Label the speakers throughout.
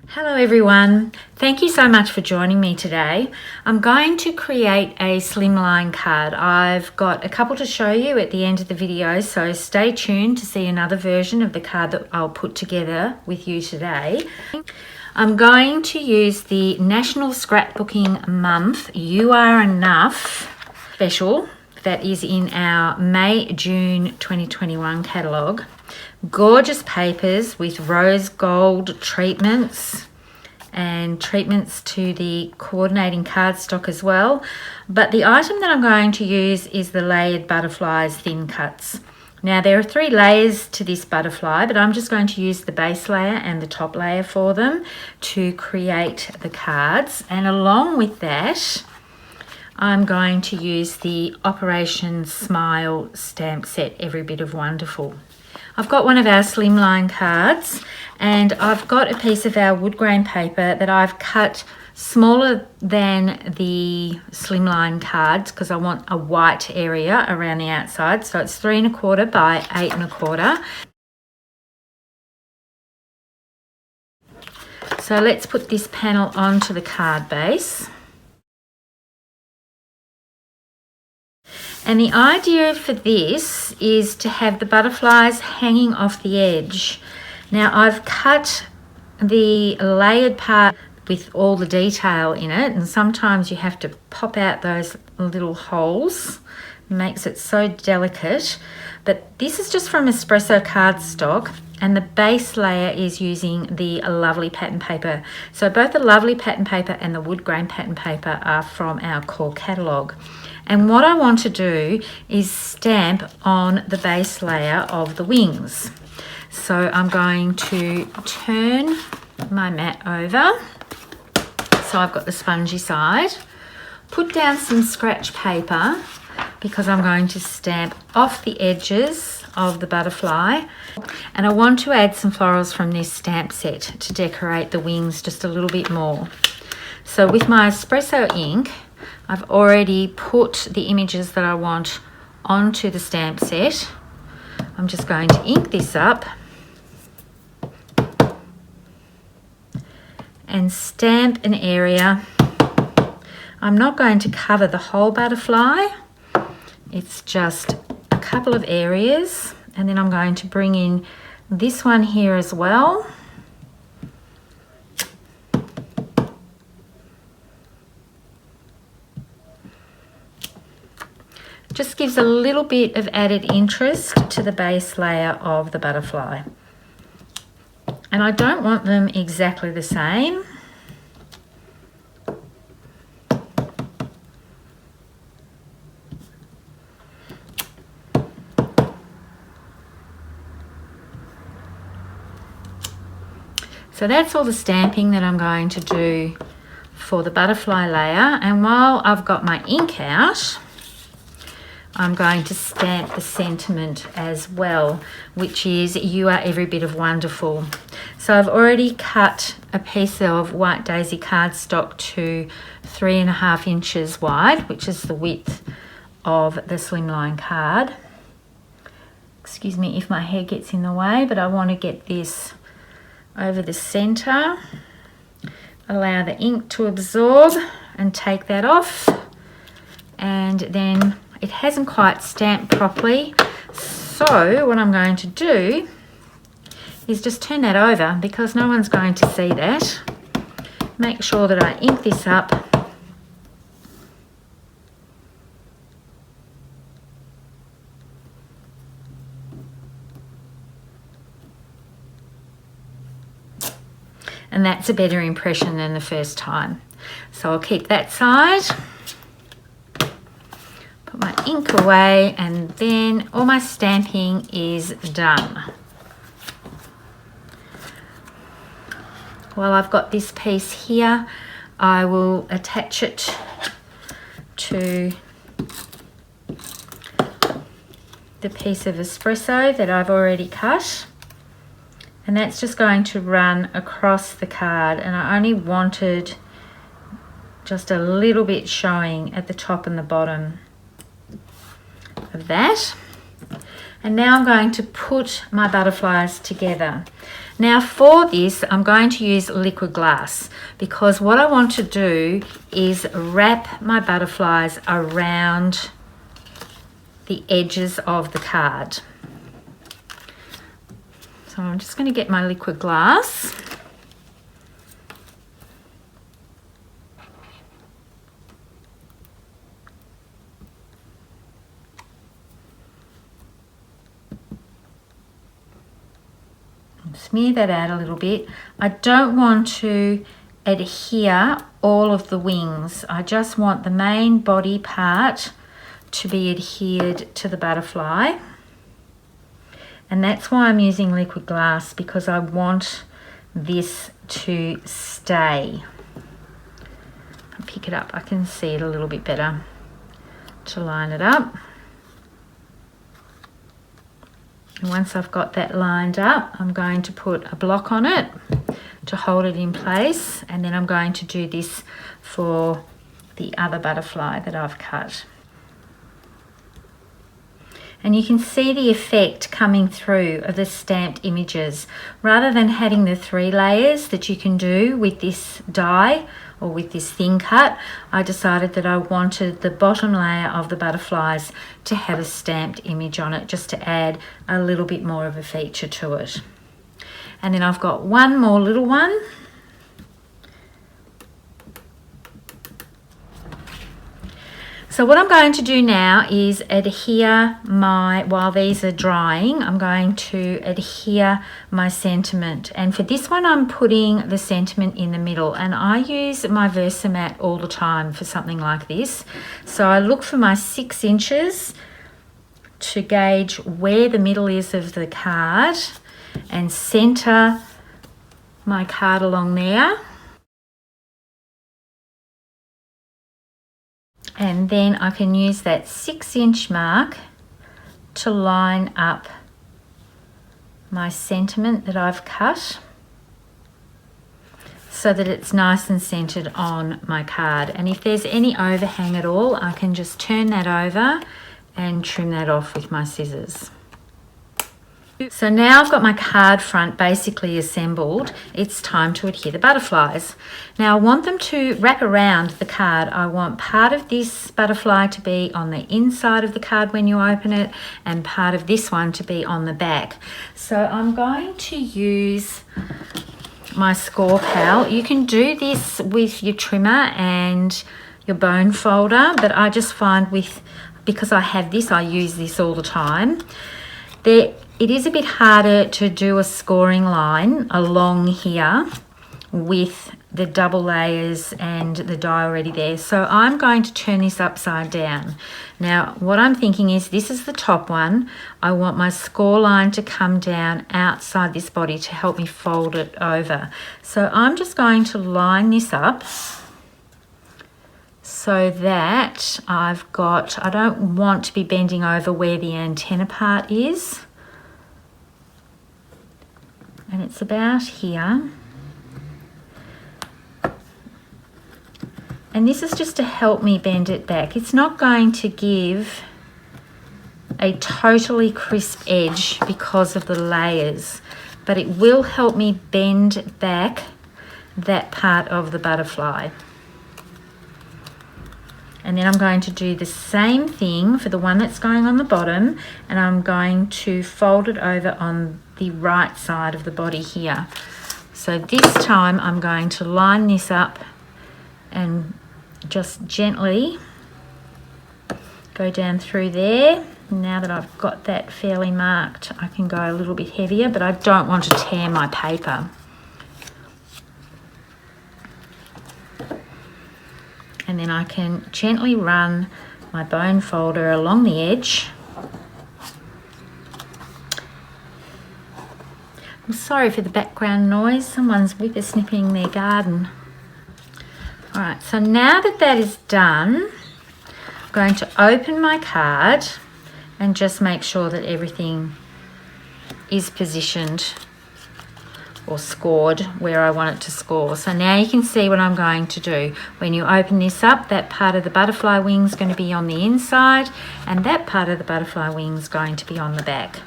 Speaker 1: Hello everyone, thank you so much for joining me today. I'm going to create a slimline card. I've got a couple to show you at the end of the video, so stay tuned to see another version of the card that I'll put together with you today. I'm going to use the National Scrapbooking Month You Are Enough special that is in our May-June 2021 catalogue. Gorgeous papers with rose gold treatments and treatments to the coordinating cardstock as well. But the item that I'm going to use is the Layered Butterflies Thin Cuts. Now there are 3 layers to this butterfly, but I'm just going to use the base layer and the top layer for them to create the cards. And along with that, I'm going to use the Operation Smile stamp set, Every Bit of Wonderful. I've got one of our slimline cards and I've got a piece of our wood grain paper that I've cut smaller than the slimline cards because I want a white area around the outside. So it's 3 1/4 by 8 1/4. So let's put this panel onto the card base. And the idea for this is to have the butterflies hanging off the edge. Now I've cut the layered part with all the detail in it, and sometimes you have to pop out those little holes. It makes it so delicate. But this is just from Espresso cardstock, and the base layer is using the Lovely pattern paper. So both the Lovely pattern paper and the wood grain pattern paper are from our core catalogue. And what I want to do is stamp on the base layer of the wings. So I'm going to turn my mat over. So I've got the spongy side. Put down some scratch paper because I'm going to stamp off the edges of the butterfly. And I want to add some florals from this stamp set to decorate the wings just a little bit more. So with my espresso ink, I've already put the images that I want onto the stamp set. I'm just going to ink this up and stamp an area. I'm not going to cover the whole butterfly. It's just a couple of areas, and then I'm going to bring in this one here as well. Just gives a little bit of added interest to the base layer of the butterfly. And I don't want them exactly the same. So that's all the stamping that I'm going to do for the butterfly layer. And while I've got my ink out, I'm going to stamp the sentiment as well, which is You Are Every Bit of Wonderful. So I've already cut a piece of white daisy cardstock to 3 1/2 inches wide, which is the width of the slimline card. Excuse me if my hair gets in the way, but I want to get this over the center. Allow the ink to absorb and take that off. And then it hasn't quite stamped properly, so what I'm going to do is just turn that over because no one's going to see that. Make sure that I ink this up. And that's a better impression than the first time. So I'll keep that side. Put my ink away, and then all my stamping is done. While I've got this piece here, I will attach it to the piece of espresso that I've already cut. And that's just going to run across the card, and I only wanted just a little bit showing at the top and the bottom of that. And now I'm going to put my butterflies together. Now for this, I'm going to use liquid glass because what I want to do is wrap my butterflies around the edges of the card. So I'm just going to get my liquid glass. Smear that out a little bit. I don't want to adhere all of the wings. I just want the main body part to be adhered to the butterfly. And that's why I'm using liquid glass, because I want this to stay. I'll pick it up, I can see it a little bit better to line it up. And once I've got that lined up, I'm going to put a block on it to hold it in place, and then I'm going to do this for the other butterfly that I've cut. And you can see the effect coming through of the stamped images. Rather than having the 3 layers that you can do with this die or with this thin cut, I decided that I wanted the bottom layer of the butterflies to have a stamped image on it, just to add a little bit more of a feature to it. And then I've got one more little one. So what I'm going to do now is adhere while these are drying, I'm going to adhere my sentiment. And for this one, I'm putting the sentiment in the middle, and I use my Versamat all the time for something like this. So I look for my 6 inches to gauge where the middle is of the card and center my card along there. And then I can use that 6-inch mark to line up my sentiment that I've cut so that it's nice and centered on my card. And if there's any overhang at all, I can just turn that over and trim that off with my scissors. So now I've got my card front basically assembled. It's time to adhere the butterflies. Now I want them to wrap around the card. I want part of this butterfly to be on the inside of the card when you open it, and part of this one to be on the back. So I'm going to use my score pal. You can do this with your trimmer and your bone folder, but I just find because I have this, I use this all the time. It is a bit harder to do a scoring line along here with the double layers and the die already there. So I'm going to turn this upside down. Now what I'm thinking is, this is the top one. I want my score line to come down outside this body to help me fold it over. So I'm just going to line this up so that I don't want to be bending over where the antenna part is. And it's about here. And this is just to help me bend it back. It's not going to give a totally crisp edge because of the layers, but it will help me bend back that part of the butterfly. And then I'm going to do the same thing for the one that's going on the bottom, and I'm going to fold it over on the right side of the body here. So this time I'm going to line this up and just gently go down through there. Now that I've got that fairly marked, I can go a little bit heavier, but I don't want to tear my paper. And then I can gently run my bone folder along the edge. I'm sorry for the background noise. Someone's whippersnipping their garden. All right, so now that that is done, I'm going to open my card and just make sure that everything is positioned or scored where I want it to score. So now you can see what I'm going to do. When you open this up, that part of the butterfly wing is going to be on the inside, and that part of the butterfly wing is going to be on the back.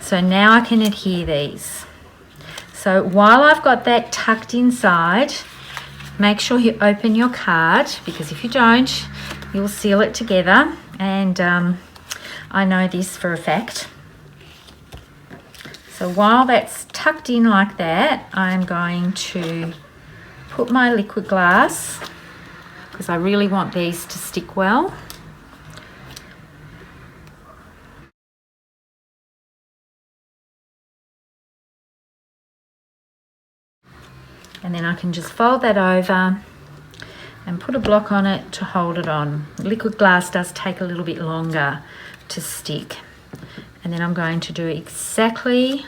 Speaker 1: So now I can adhere these. So while I've got that tucked inside, make sure you open your card, because if you don't, you'll seal it together. And I know this for a fact. So while that's tucked in like that, I'm going to put my liquid glass, because I really want these to stick well. And then I can just fold that over and put a block on it to hold it on. Liquid glass does take a little bit longer to stick. And then I'm going to do exactly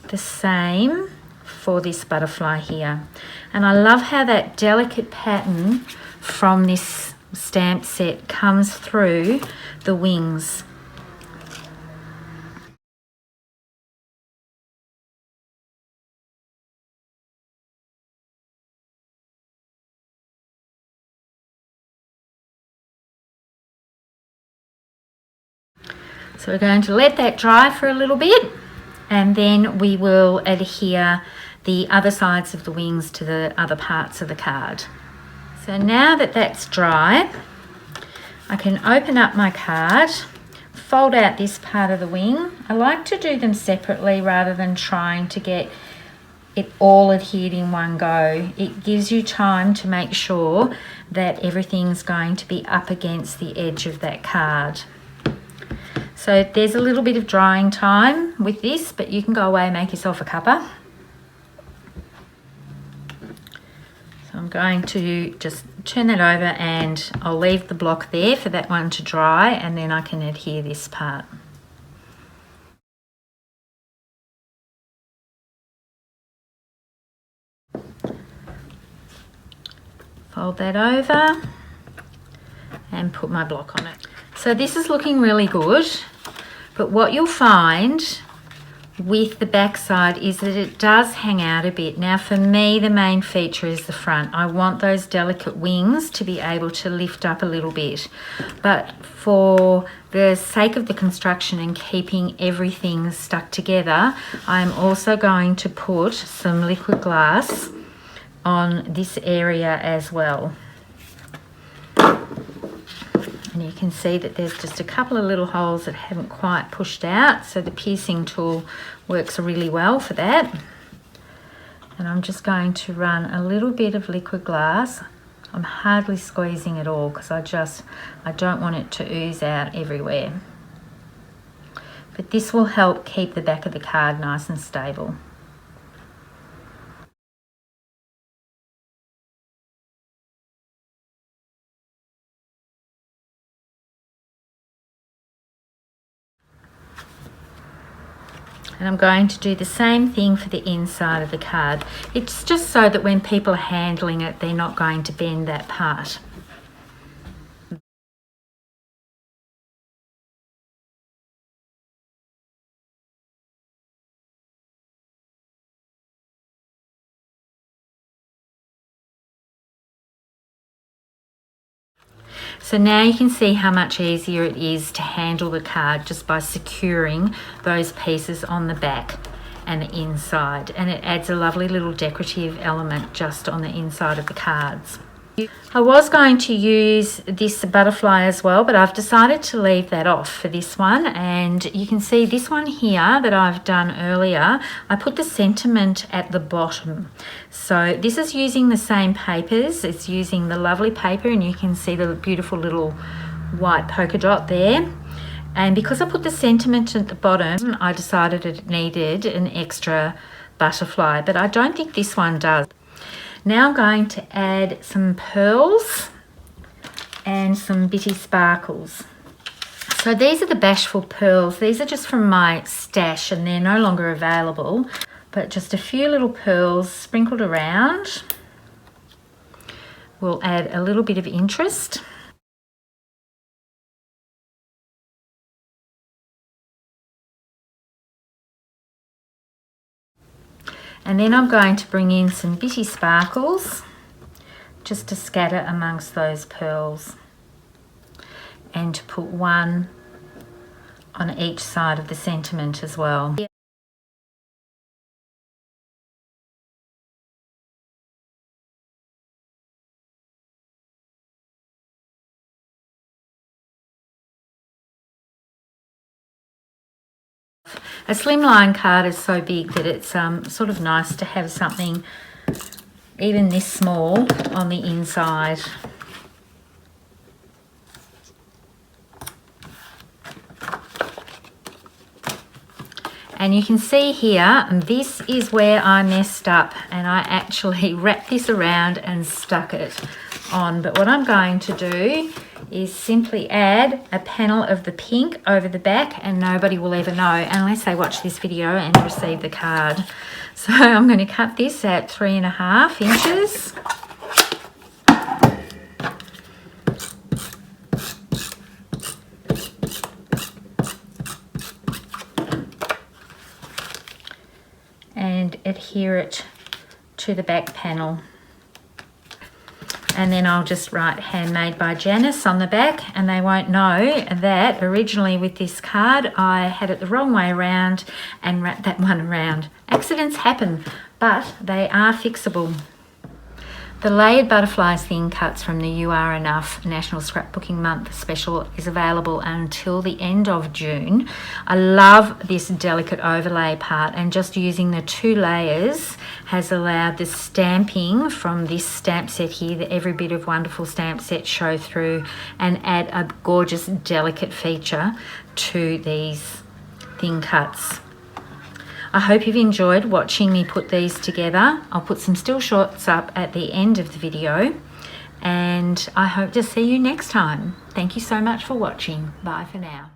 Speaker 1: the same for this butterfly here. And I love how that delicate pattern from this stamp set comes through the wings. So we're going to let that dry for a little bit, and then we will adhere the other sides of the wings to the other parts of the card. So now that that's dry, I can open up my card, fold out this part of the wing. I like to do them separately rather than trying to get it all adhered in one go. It gives you time to make sure that everything's going to be up against the edge of that card. So there's a little bit of drying time with this, but you can go away and make yourself a cuppa. So I'm going to just turn that over, and I'll leave the block there for that one to dry, and then I can adhere this part. Fold that over and put my block on it. So this is looking really good, but what you'll find with the back side is that it does hang out a bit. Now for me, the main feature is the front. I want those delicate wings to be able to lift up a little bit, but for the sake of the construction and keeping everything stuck together, I'm also going to put some liquid glass on this area as well. And you can see that there's just a couple of little holes that haven't quite pushed out, so the piercing tool works really well for that. And I'm just going to run a little bit of liquid glass. I'm hardly squeezing at all because I don't want it to ooze out everywhere. But this will help keep the back of the card nice and stable. And I'm going to do the same thing for the inside of the card. It's just so that when people are handling it, they're not going to bend that part. So now you can see how much easier it is to handle the card just by securing those pieces on the back and the inside, and it adds a lovely little decorative element just on the inside of the cards. I was going to use this butterfly as well, but I've decided to leave that off for this one. And you can see this one here that I've done earlier, I put the sentiment at the bottom. So this is using the same papers. It's using the lovely paper, and you can see the beautiful little white polka dot there. And because I put the sentiment at the bottom, I decided it needed an extra butterfly, but I don't think this one does. Now I'm going to add some pearls and some bitty sparkles. So these are the Bashful pearls. These are just from my stash and they're no longer available, but just a few little pearls sprinkled around will add a little bit of interest. And then I'm going to bring in some bitty sparkles just to scatter amongst those pearls, and to put one on each side of the sentiment as well. A slimline card is so big that it's sort of nice to have something even this small on the inside. And you can see here, this is where I messed up, and I actually wrapped this around and stuck it on. But what I'm going to do is simply add a panel of the pink over the back, and nobody will ever know unless they watch this video and receive the card. So I'm going to cut this at 3.5 inches. And adhere it to the back panel. And then I'll just write handmade by Janice on the back, and they won't know that originally with this card I had it the wrong way around and wrapped that one around. Accidents happen, but they are fixable. The Layered Butterflies Thin Cuts from the You Are Enough National Scrapbooking Month special is available until the end of June. I love this delicate overlay part, and just using the 2 layers has allowed the stamping from this stamp set here, the Every Bit of Wonderful stamp set, show through and add a gorgeous delicate feature to these thin cuts. I hope you've enjoyed watching me put these together. I'll put some still shots up at the end of the video, and I hope to see you next time. Thank you so much for watching. Bye for now.